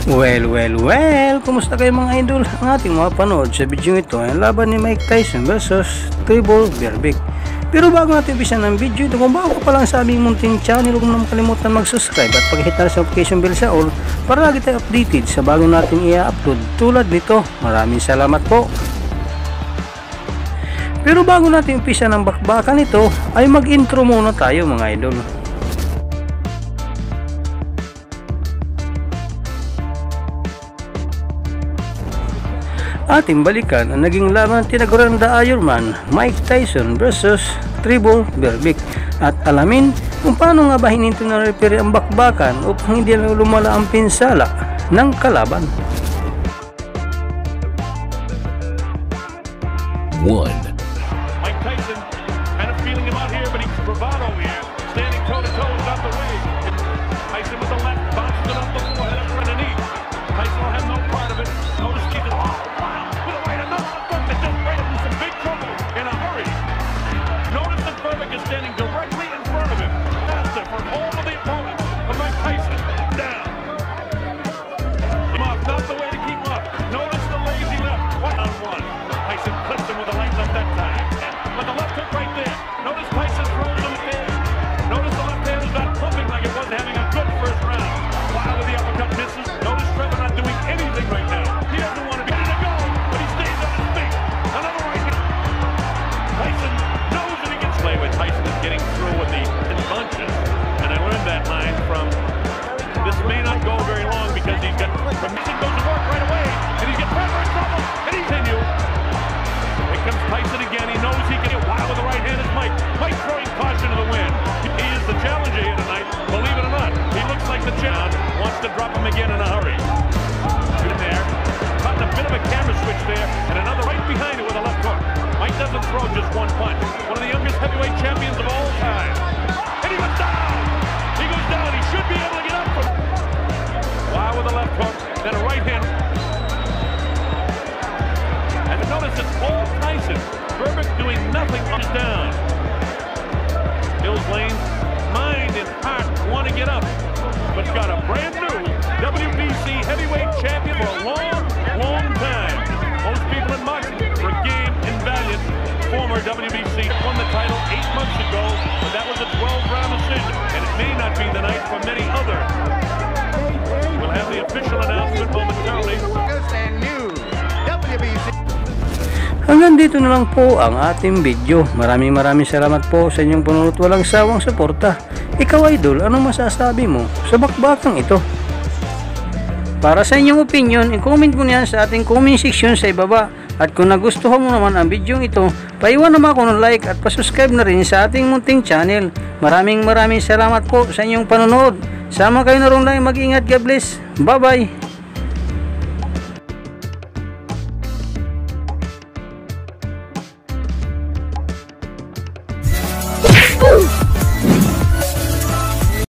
Well, kumusta kayo mga idol? Ang ating mga panood sa video ito ay laban ni Mike Tyson versus Trevor Berbick. Pero bago natin umpisa ng video ito, kung bago ka pa lang sa aming munting channel, huwag mo naman kalimutan mag-subscribe at pag-hit na sa notification bell sa all para lagi tayo updated sa bago natin i-upload tulad nito. Maraming salamat po. Pero bago natin umpisa ng bakbakan ito, ay mag-intro muna tayo mga idol. Ating balikan ang naging laban ng tinaguriang The Iron Man, Mike Tyson versus Trevor Berbick, at alamin kung paano nga ba hininto ng referee ang bakbakan upang hindi na lumala ang pinsala ng kalaban. 1. Mike Tyson kind of feeling him out here, but he's bravado here, standing toe to toe without the way. Tyson with the left, bounces it off the floor, head up front and knee. Tyson will have no part of it. Notice he's standing directly in front of him. Faster from all of the opponents of Mike Tyson. Down. Not the way to keep him up. Notice the lazy left. 1-on-1. Tyson clips him with the right left that time. But the left hook right there. Notice Tyson throws him there. Notice the left hand is not pumping like it was, having a good first round. While with the uppercut misses. Notice Trevor not doing anything right now. He doesn't want to be ready to go, but he stays on his feet. Another right hand. Tyson knows that he can play with Tyson. Getting through with the bunches, and I learned that line from this may not go very long because he's got Tyson goes to work right away, and he's got Trevor in trouble, and he's in you. Here comes Tyson again. He knows he can get wild with the right hand. Is Mike throwing caution to the wind. He is the challenger here tonight, believe it or not. He looks like the champ, wants to drop him again in a hurry. In there, caught a bit of a camera switch there, and another right behind it with a left hook. Mike doesn't throw just one punch. One of the youngest heavyweight champions of all time. And he goes down! He goes down. He should be able to get up from. Wow, with a left hook, then a right hand. And notice it's all Tyson. Berbick doing nothing. He's down. Hills Lane, mind and heart want to get up, but got a brand new WBC heavyweight champion for a long time. Most people in boxing for game and valiant. Former WBC won the title 8 months ago, but that was a 12-round decision, and it may not be the night for many other. We'll have the official announcement momentarily. Hanggang dito na lang po ang ating video. Maraming salamat po sa inyong panunod, walang sawang suporta. Ikaw idol, anong masasabi mo sa bakbakang ito? Para sa inyong opinion, i-comment mo niyan sa ating comment section sa ibaba. At kung nagustuhan mo naman ang video ito, paiwan naman ako ng like at pasubscribe na rin sa ating munting channel. Maraming salamat po sa inyong panonood. Sama kayo na rin lang, mag-ingat, God bless. Bye bye.